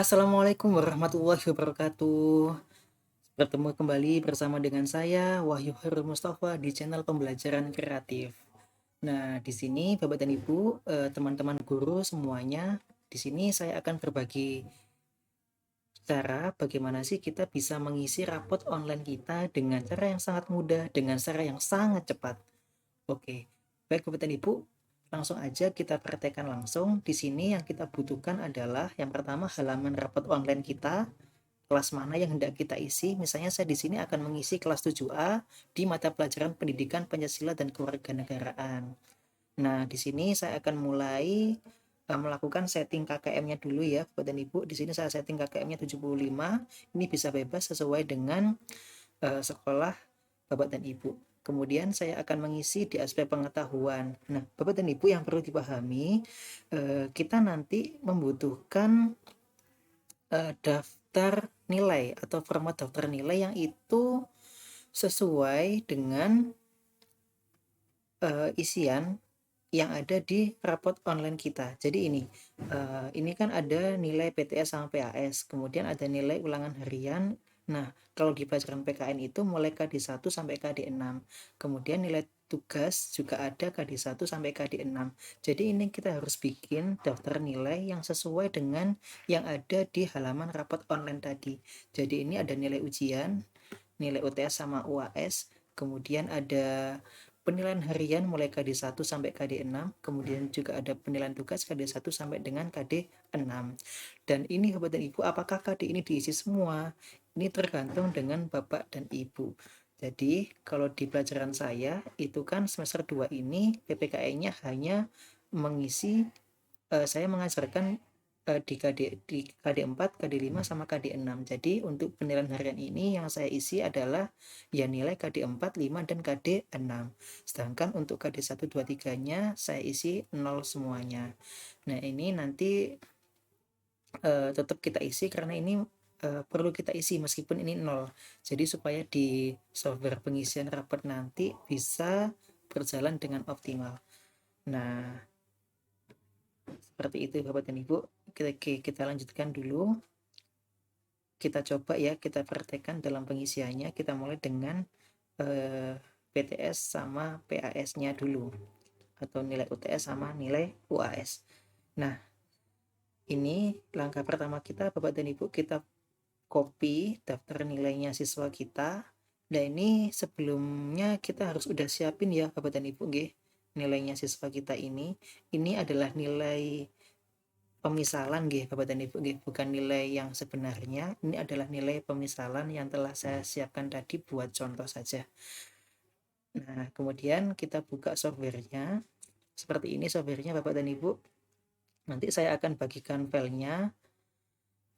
Assalamualaikum warahmatullahi wabarakatuh. Bertemu kembali bersama dengan saya Wahyu Harun Mustafa di channel pembelajaran kreatif. Nah, di sini Bapak dan Ibu, teman-teman guru semuanya, di sini saya akan berbagi cara bagaimana sih kita bisa mengisi rapot online kita dengan cara yang sangat mudah, dengan cara yang sangat cepat. Oke, baik Bapak dan Ibu, langsung aja kita praktekkan langsung. Di sini yang kita butuhkan adalah yang pertama halaman rapot online kita, kelas mana yang hendak kita isi. Misalnya saya di sini akan mengisi kelas 7A di mata pelajaran Pendidikan Pancasila dan Kewarganegaraan. Nah, di sini saya akan mulai melakukan setting KKM-nya dulu ya, Bapak dan Ibu. Di sini saya setting KKM-nya 75. Ini bisa bebas sesuai dengan sekolah Bapak dan Ibu. Kemudian saya akan mengisi di aspek pengetahuan. Nah, Bapak dan Ibu yang perlu dipahami, kita nanti membutuhkan daftar nilai atau format daftar nilai yang itu sesuai dengan isian yang ada di rapot online kita. Jadi ini kan ada nilai PTS sama PAS, kemudian ada nilai ulangan harian. Nah, kalau di pelajaran PKN itu mulai KD1 sampai KD6. Kemudian nilai tugas juga ada KD1 sampai KD6. Jadi ini kita harus bikin daftar nilai yang sesuai dengan yang ada di halaman rapot online tadi. Jadi ini ada nilai ujian, nilai UTS sama UAS, kemudian ada penilaian harian mulai KD1 sampai KD6, kemudian juga ada penilaian tugas KD1 sampai dengan KD6. Dan ini Bapak dan Ibu, apakah KD ini diisi semua? Ini tergantung dengan Bapak dan Ibu. Jadi kalau di pelajaran saya itu kan semester 2 ini PPKN-nya hanya mengisi, saya mengajarkan di KD4, KD5 sama KD6. Jadi untuk penilaian harian ini yang saya isi adalah ya nilai KD4, 5 dan KD6. Sedangkan untuk KD1, 2, 3-nya saya isi 0 semuanya. Nah, ini nanti tetap kita isi karena ini perlu kita isi meskipun ini 0. Jadi supaya di software pengisian rapat nanti bisa berjalan dengan optimal. Nah, seperti itu Bapak dan Ibu. Kita lanjutkan dulu. Kita coba ya, kita praktekkan dalam pengisiannya. Kita mulai dengan PTS sama PAS-nya dulu, atau nilai UTS sama nilai UAS. Nah, ini langkah pertama kita Bapak dan Ibu, kita copy daftar nilainya siswa kita. Nah, ini sebelumnya kita harus udah siapin ya Bapak dan Ibu nggih, nilainya siswa kita ini adalah nilai pemisalan nggih Bapak dan Ibu nggih, bukan nilai yang sebenarnya. Ini adalah nilai pemisalan yang telah saya siapkan tadi buat contoh saja. Nah, kemudian kita buka softwarenya. Seperti ini softwarenya Bapak dan Ibu. Nanti saya akan bagikan filenya.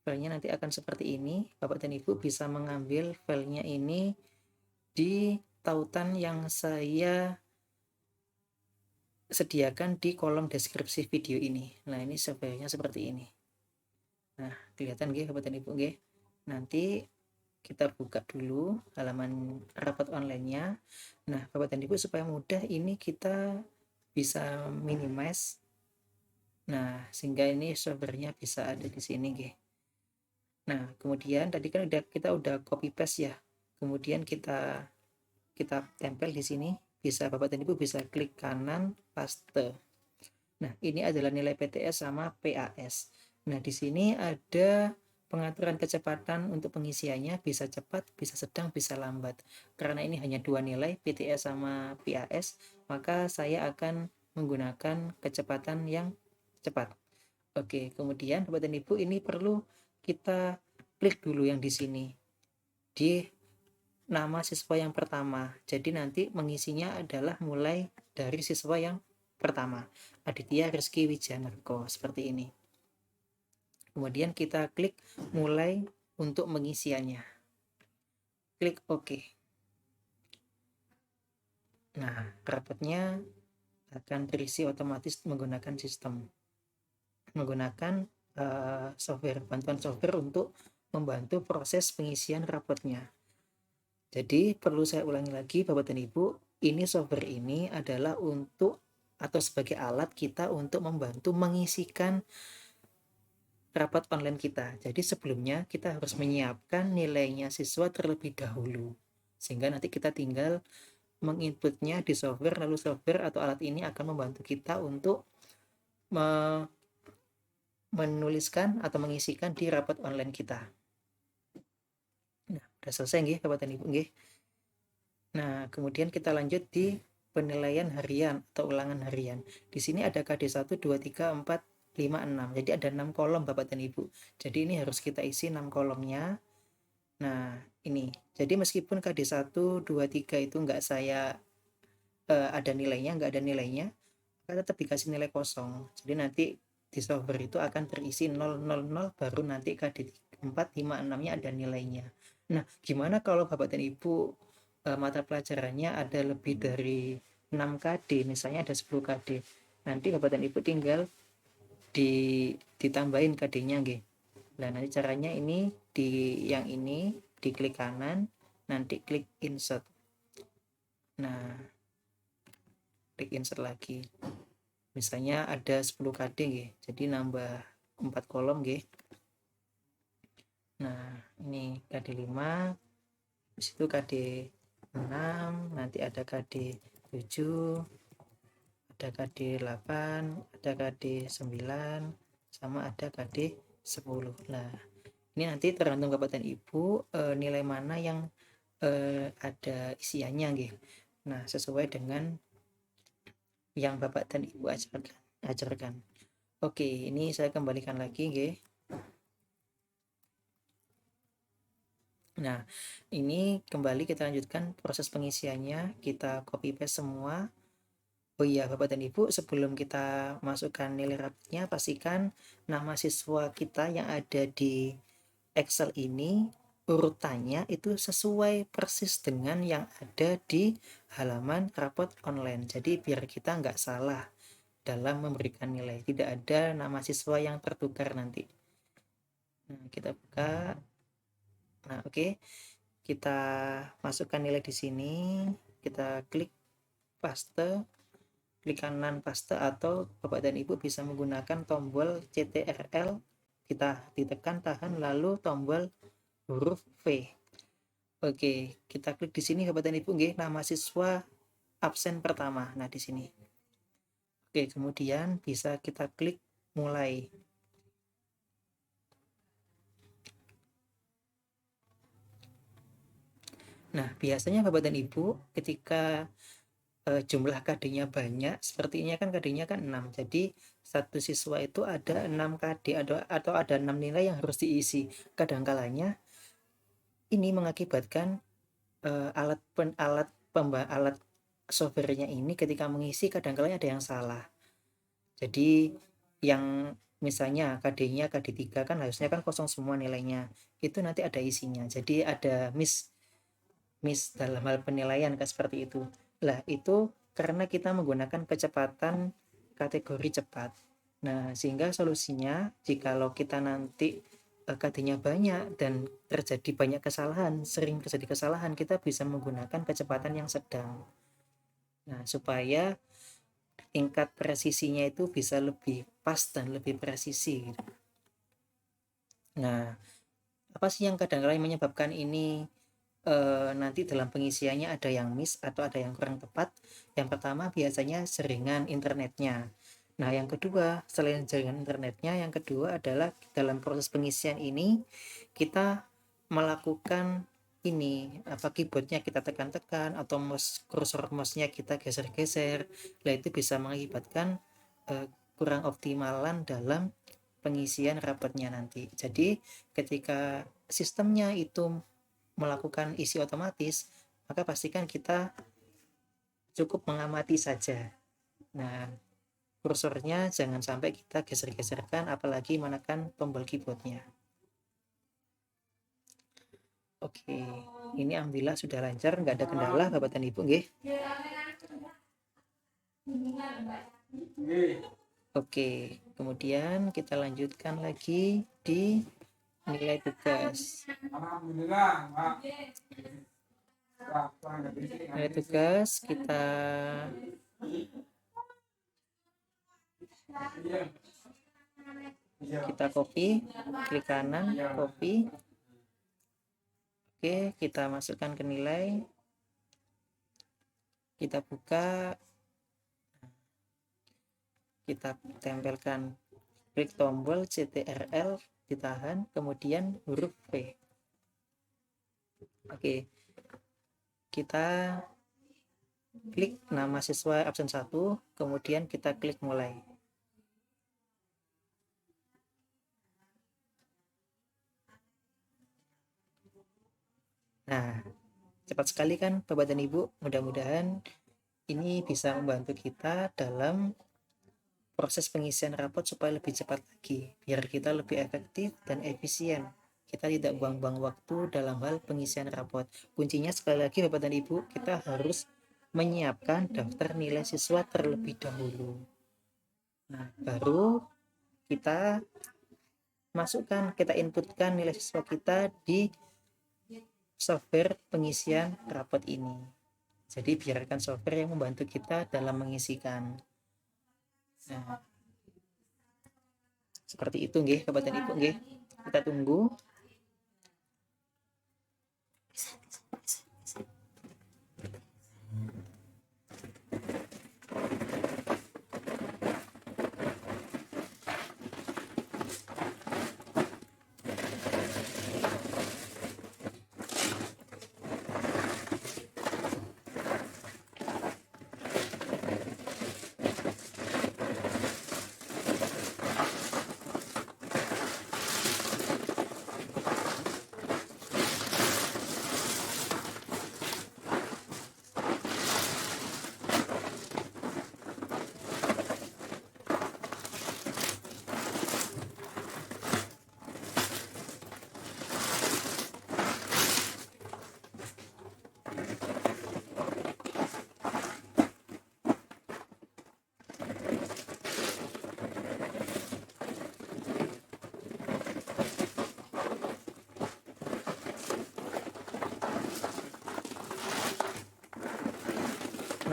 Filenya nanti akan seperti ini. Bapak dan Ibu bisa mengambil filenya ini di tautan yang saya sediakan di kolom deskripsi video ini. Nah, ini softwarenya seperti ini. Nah, kelihatan nggih Bapak dan Ibu nggih. Nanti kita buka dulu halaman rapat online-nya. Nah, Bapak dan Ibu supaya mudah ini kita bisa minimize. Nah, sehingga ini softwarenya bisa ada di sini nggih. Nah, kemudian tadi kan kita udah copy paste ya. Kemudian kita tempel di sini. Bisa Bapak dan Ibu bisa klik kanan paste. Nah, ini adalah nilai PTS sama PAS. Nah, di sini ada pengaturan kecepatan untuk pengisiannya, bisa cepat, bisa sedang, bisa lambat. Karena ini hanya dua nilai, PTS sama PAS, maka saya akan menggunakan kecepatan yang cepat. Oke, kemudian Bapak dan Ibu ini perlu kita klik dulu yang di sini, di nama siswa yang pertama. Jadi nanti mengisinya adalah mulai dari siswa yang pertama, Aditya Rizky Wijanarko, seperti ini. Kemudian kita klik mulai untuk mengisiannya. Klik OK. Nah, rapotnya akan terisi otomatis menggunakan bantuan software untuk membantu proses pengisian rapotnya. Jadi perlu saya ulangi lagi Bapak dan Ibu, ini software ini adalah untuk atau sebagai alat kita untuk membantu mengisikan rapat online kita. Jadi sebelumnya kita harus menyiapkan nilainya siswa terlebih dahulu, sehingga nanti kita tinggal menginputnya di software, lalu software atau alat ini akan membantu kita untuk menuliskan atau mengisikan di rapat online kita. Nah, udah selesai nggih Bapak dan Ibu nggih. Nah, kemudian kita lanjut di penilaian harian atau ulangan harian. Di sini ada KD 1, 2, 3, 4, 5, 6. Jadi ada 6 kolom Bapak dan Ibu. Jadi ini harus kita isi 6 kolomnya. Nah, ini. Jadi meskipun KD 1, 2, 3 itu enggak saya ada nilainya, enggak ada nilainya, tetap dikasih nilai kosong. Jadi nanti di software itu akan terisi 000, baru nanti KD 4, 5, 6-nya ada nilainya. Nah, gimana kalau Bapak dan Ibu mata pelajarannya ada lebih dari 6 KD, misalnya ada 10 KD. Nanti Bapak dan Ibu tinggal ditambahin KD-nya nggih. Nah, nanti caranya ini yang ini diklik kanan, nanti klik insert. Nah, klik insert lagi. Misalnya ada 10 KD nggih. Jadi nambah 4 kolom nggih. Nah, ini KD 5, habis itu KD 6, nanti ada KD 7, ada KD 8, ada KD 9, sama ada KD 10. Nah, ini nanti tergantung Bapak dan Ibu nilai mana yang ada isiannya nggih. Nah, sesuai dengan yang Bapak dan Ibu ajarkan. Oke, ini saya kembalikan lagi nggih. Nah, ini kembali kita lanjutkan proses pengisiannya, kita copy paste semua. Oh iya, Bapak dan Ibu, sebelum kita masukkan nilai rapotnya, pastikan nama siswa kita yang ada di Excel ini urutannya itu sesuai persis dengan yang ada di halaman rapot online. Jadi biar kita nggak salah dalam memberikan nilai, tidak ada nama siswa yang tertukar nanti. Nah, kita buka. Nah, oke. Kita masukkan nilai di sini, kita klik paste, klik kanan paste, atau Bapak dan Ibu bisa menggunakan tombol CTRL, kita ditekan, tahan, lalu tombol huruf V. Oke, kita klik di sini Bapak dan Ibu nggih, nama siswa absen pertama. Nah, di sini. Oke, kemudian bisa kita klik mulai. Nah, biasanya Bapak dan Ibu ketika jumlah KD-nya banyak, sepertinya kan KD-nya kan 6. Jadi satu siswa itu ada 6 KD atau ada 6 nilai yang harus diisi. Kadang-kalanya ini mengakibatkan alat softwarenya ini ketika mengisi kadang-kalanya ada yang salah. Jadi yang misalnya KD-nya KD 3 kan harusnya kan kosong semua nilainya. Itu nanti ada isinya. Jadi ada miss dalam hal penilaian kayak seperti itu. Lah, itu karena kita menggunakan kecepatan kategori cepat. Nah, sehingga solusinya jikalau kita nanti KD-nya banyak dan terjadi banyak kesalahan, sering terjadi kesalahan, kita bisa menggunakan kecepatan yang sedang. Nah, supaya tingkat presisinya itu bisa lebih pas dan lebih presisi. Nah, apa sih yang kadang-kadang menyebabkan ini nanti dalam pengisiannya ada yang miss atau ada yang kurang tepat? Yang pertama biasanya jaringan internetnya. Nah, yang kedua selain jaringan internetnya, yang kedua adalah dalam proses pengisian ini kita melakukan ini keyboardnya kita tekan-tekan atau kursor mouse-nya kita geser-geser. Nah, itu bisa mengakibatkan kurang optimalan dalam pengisian rapotnya nanti. Jadi ketika sistemnya itu melakukan isi otomatis, maka pastikan kita cukup mengamati saja. Nah, kursornya jangan sampai kita geser-geserkan, apalagi menekan tombol keyboardnya. Oke, ini alhamdulillah sudah lancar, nggak ada kendala Bapak dan Ibu nggih. Oke, kemudian kita lanjutkan lagi di nilai tugas. Nilai tugas kita kita copy, klik kanan, copy. Oke, kita masukkan ke nilai, kita buka, kita tempelkan, klik tombol CTRL, ditahan, kemudian huruf P. Oke, kita klik nama siswa absen 1, kemudian kita klik mulai. Nah, cepat sekali kan Bapak dan Ibu? Mudah-mudahan ini bisa membantu kita dalam proses pengisian rapot supaya lebih cepat lagi, biar kita lebih efektif dan efisien. Kita tidak buang-buang waktu dalam hal pengisian rapot. Kuncinya sekali lagi Bapak dan Ibu, kita harus menyiapkan daftar nilai siswa terlebih dahulu. Nah, baru kita masukkan, kita inputkan nilai siswa kita di software pengisian rapot ini. Jadi biarkan software yang membantu kita dalam mengisikan. Nah, seperti itu nggih Bapak dan Ibu nggih. Kita tunggu.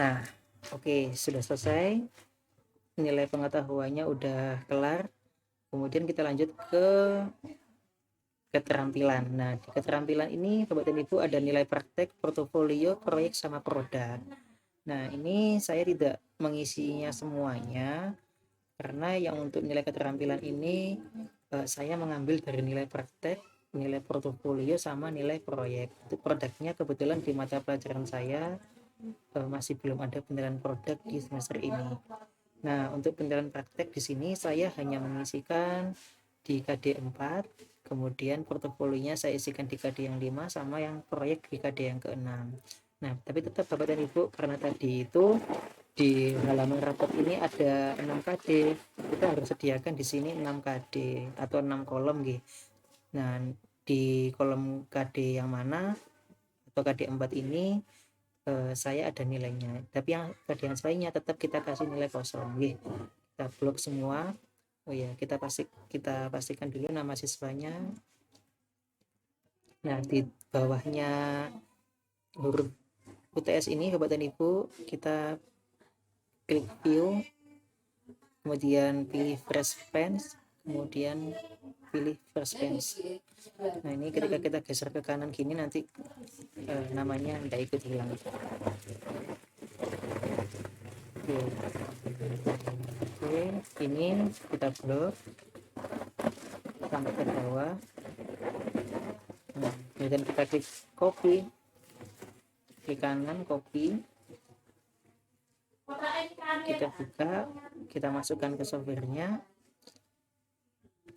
Nah, oke, sudah selesai. Nilai pengetahuannya udah kelar. Kemudian kita lanjut ke keterampilan. Nah, di keterampilan ini Bapak dan Ibu ada nilai praktek, portofolio, proyek, sama produk. Nah, ini saya tidak mengisinya semuanya karena yang untuk nilai keterampilan ini saya mengambil dari nilai praktek, nilai portofolio, sama nilai proyek. Untuk produknya kebetulan di mata pelajaran saya masih belum ada penilaian produk di semester ini. Nah, untuk penilaian praktek di sini saya hanya mengisikan di KD 4, kemudian portofolinya saya isikan di KD yang 5, sama yang proyek di KD yang ke-6. Nah, tapi tetap Bapak dan Ibu, karena tadi itu di halaman rapot ini ada 6 KD, kita harus sediakan di sini 6 KD atau 6 kolom gitu. Nah, di kolom KD yang mana atau KD 4 ini saya ada nilainya, tapi yang KD yang lainnya tetap kita kasih nilai kosong gitu. Kita blok semua. Oh ya, kita pastikan dulu nama siswanya. Nah, di bawahnya huruf UTS ini Bapak dan Ibu, kita klik view, kemudian pilih fresh pens, kemudian pilih first pens. Nah, ini ketika kita geser ke kanan gini nanti namanya tidak ikut hilang. Oke, ini kita blok sampai ke bawah. Nah, kemudian kita klik copy, klik kanan copy, kita buka, kita masukkan ke softwarenya,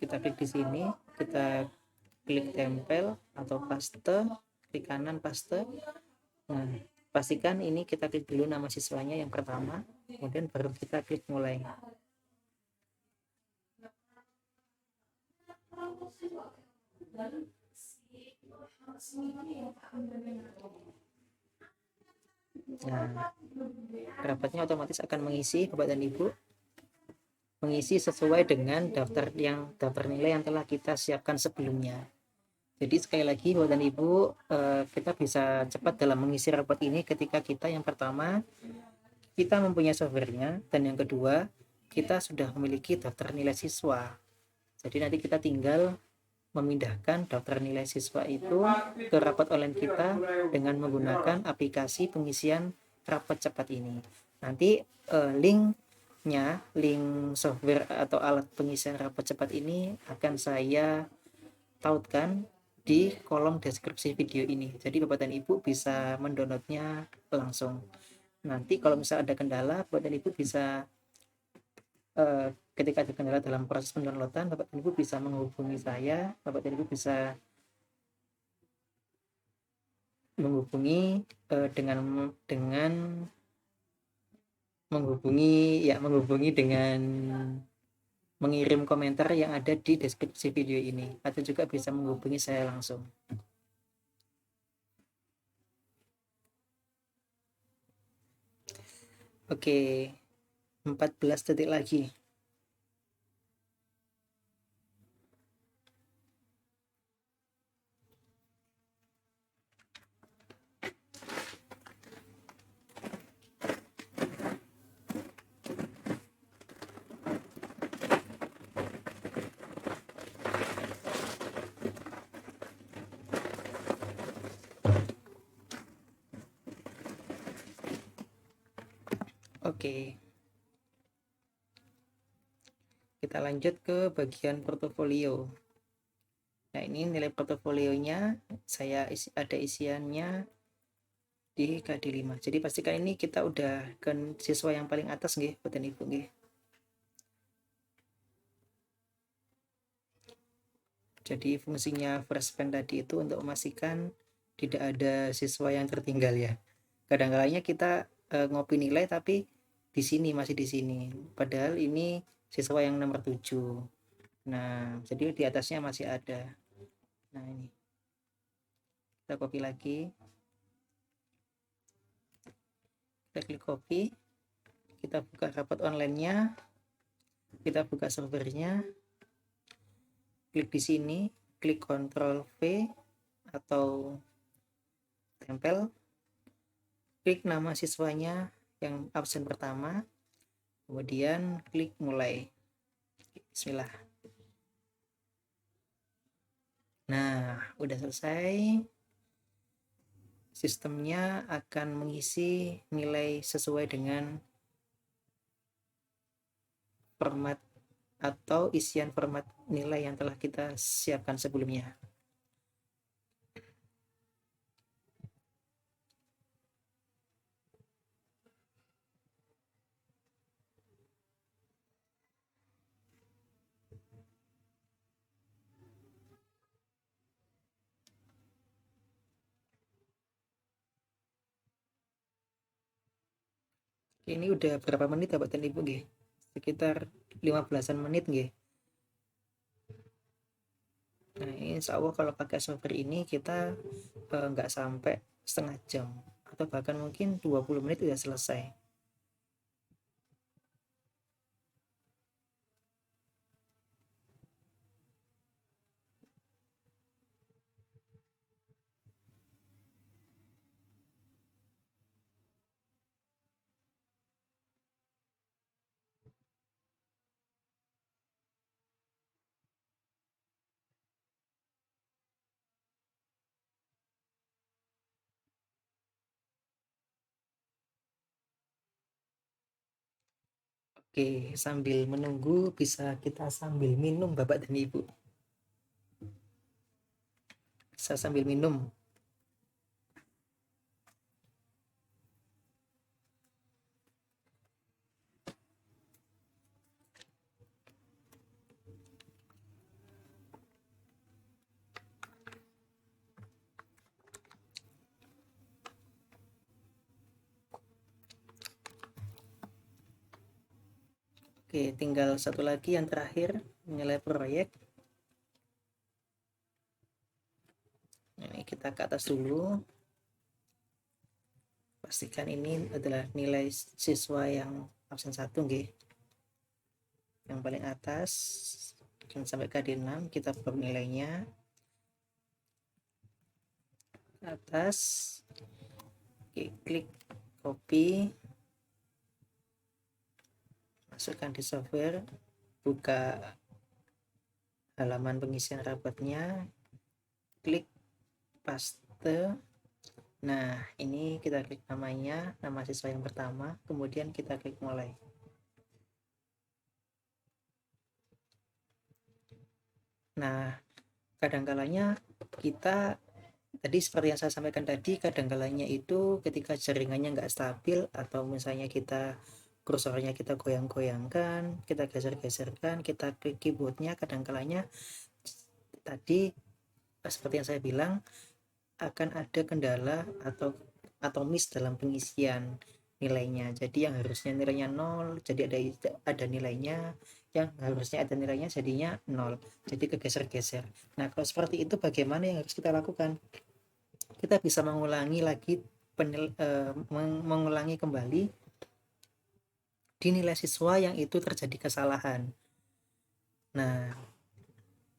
kita klik di sini, kita klik tempel atau paste, klik kanan paste. Nah, pastikan ini kita klik dulu nama siswanya yang pertama, kemudian baru kita klik mulai. Nah, rapatnya otomatis akan mengisi Bapak dan Ibu, mengisi sesuai dengan daftar nilai yang telah kita siapkan sebelumnya. Jadi sekali lagi Bapak dan Ibu, kita bisa cepat dalam mengisi rapot ini ketika kita yang pertama kita mempunyai softwarenya, dan yang kedua kita sudah memiliki daftar nilai siswa. Jadi nanti kita tinggal memindahkan daftar nilai siswa itu ke rapat online kita dengan menggunakan aplikasi pengisian rapat cepat ini. Nanti link software atau alat pengisian rapat cepat ini akan saya tautkan di kolom deskripsi video ini. Jadi Bapak dan Ibu bisa mendownloadnya langsung. Nanti kalau misalnya ada kendala, Bapak dan Ibu bisa ketika ada kendala dalam proses pendownloadan, Bapak dan Ibu bisa menghubungi saya. Bapak dan Ibu bisa menghubungi menghubungi dengan mengirim komentar yang ada di deskripsi video ini, atau juga bisa menghubungi saya langsung. Oke, 14 detik lagi. Oke, kita lanjut ke bagian portofolio. Nah, ini nilai portofolionya saya ada isiannya di KD5. Jadi pastikan ini kita udah ke siswa yang paling atas nggih, Bapak dan Ibu nggih. Jadi fungsinya first span tadi itu untuk memastikan tidak ada siswa yang tertinggal ya. Kadang-kadangnya kita ngopi nilai tapi di sini masih di sini. Padahal ini siswa yang nomor 7. Nah, jadi di atasnya masih ada. Nah, ini. Kita copy lagi. Kita klik copy. Kita buka rapat online-nya. Kita buka servernya. Klik di sini, klik Ctrl V atau tempel. Klik nama siswanya yang absen pertama. Kemudian klik mulai. Bismillah. Nah, udah selesai. Sistemnya akan mengisi nilai sesuai dengan format atau isian format nilai yang telah kita siapkan sebelumnya. Ini udah berapa menit Bapak dan Ibu nggih? Sekitar 15-an menit nggih. Nah, insya Allah kalau pakai software ini kita nggak sampai setengah jam atau bahkan mungkin 20 menit udah selesai. Oke, sambil menunggu bisa kita sambil minum Bapak dan Ibu. Bisa sambil minum. Oke, tinggal satu lagi yang terakhir, nilai proyek. Ini kita ke atas dulu. Pastikan ini adalah nilai siswa yang absen 1 nggih. Yang paling atas dan sampai KD6 kita buka nilainya. Atas. Oke, klik copy. Masukkan di software, buka halaman pengisian rapotnya, klik paste. Nah, ini kita klik namanya, nama siswa yang pertama, kemudian kita klik mulai. Nah, kadang-kalanya kita tadi seperti yang saya sampaikan tadi, kadang-kalanya itu ketika jaringannya nggak stabil atau misalnya kita kursornya kita goyang-goyangkan, kita geser-geserkan, kita klik keyboardnya, kadang-kalanya tadi seperti yang saya bilang akan ada kendala atau miss dalam pengisian nilainya. Jadi yang harusnya nilainya 0 jadi ada nilainya, yang harusnya ada nilainya jadinya 0, jadi kegeser-geser. Nah, kalau seperti itu bagaimana yang harus kita lakukan? Kita bisa mengulangi lagi mengulangi kembali di nilai siswa yang itu terjadi kesalahan. Nah,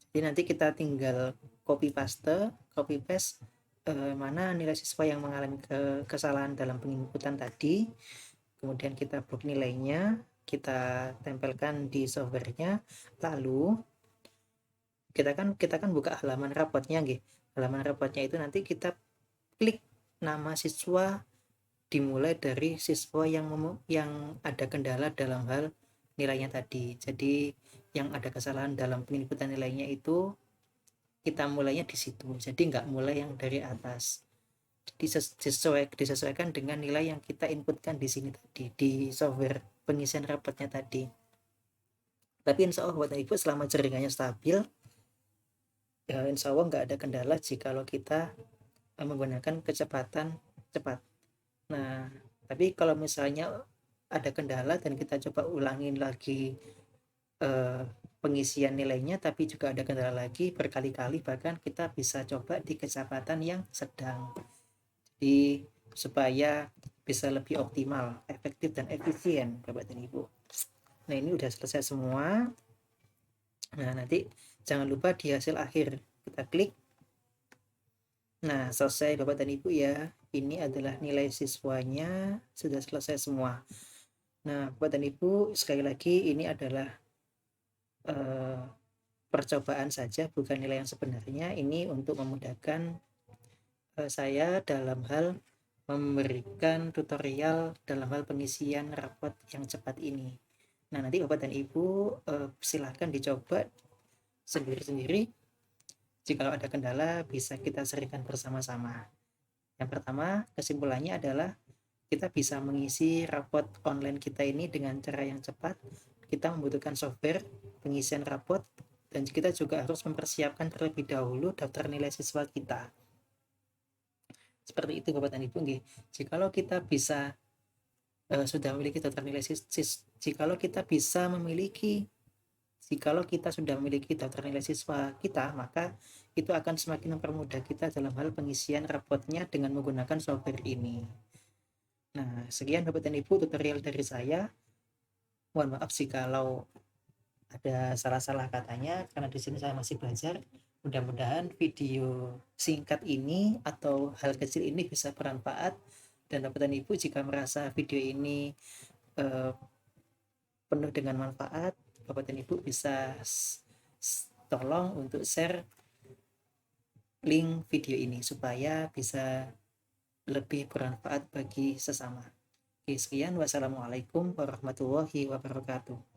jadi nanti kita tinggal copy paste mana nilai siswa yang mengalami kesalahan dalam penginputan tadi, kemudian kita blok nilainya, kita tempelkan di softwarenya, lalu kita kan buka halaman rapotnya nggih. Halaman rapotnya itu nanti kita klik nama siswa, dimulai dari siswa yang ada kendala dalam hal nilainya tadi. Jadi yang ada kesalahan dalam penginputan nilainya itu kita mulainya di situ. Jadi nggak mulai yang dari atas. Disesuaikan dengan nilai yang kita inputkan di sini tadi di software pengisian rapotnya tadi. Tapi insya Allah buat ibu selama jaringannya stabil, ya insya Allah nggak ada kendala jika kita menggunakan kecepatan cepat. Nah, tapi kalau misalnya ada kendala dan kita coba ulangin lagi pengisian nilainya tapi juga ada kendala lagi berkali-kali, bahkan kita bisa coba di kecepatan yang sedang, jadi supaya bisa lebih optimal, efektif dan efisien Bapak dan Ibu. Nah, ini udah selesai semua. Nah, nanti jangan lupa di hasil akhir kita klik. Nah, selesai Bapak dan Ibu ya. Ini adalah nilai siswanya, sudah selesai semua. Nah, Bapak dan Ibu, sekali lagi ini adalah percobaan saja, bukan nilai yang sebenarnya. Ini untuk memudahkan saya dalam hal memberikan tutorial dalam hal pengisian rapot yang cepat ini. Nah, nanti Bapak dan Ibu silahkan dicoba sendiri-sendiri. Jika ada kendala bisa kita serikan bersama-sama. Yang pertama, kesimpulannya adalah kita bisa mengisi rapot online kita ini dengan cara yang cepat. Kita membutuhkan software pengisian rapot dan kita juga harus mempersiapkan terlebih dahulu daftar nilai siswa kita. Seperti itu Bapak dan Ibu nggih. Jikalau kita bisa sudah memiliki daftar nilai jikalau kita sudah memiliki daftar nilai siswa kita, maka itu akan semakin mempermudah kita dalam hal pengisian rapotnya dengan menggunakan software ini. Nah, sekian Bapak dan Ibu tutorial dari saya. Mohon maaf jikalau ada salah-salah katanya, karena di sini saya masih belajar. Mudah-mudahan video singkat ini atau hal kecil ini bisa bermanfaat, dan Bapak dan Ibu jika merasa video ini penuh dengan manfaat, Bapak dan Ibu bisa tolong untuk share link video ini supaya bisa lebih bermanfaat bagi sesama. Oke, sekian. Wassalamualaikum warahmatullahi wabarakatuh.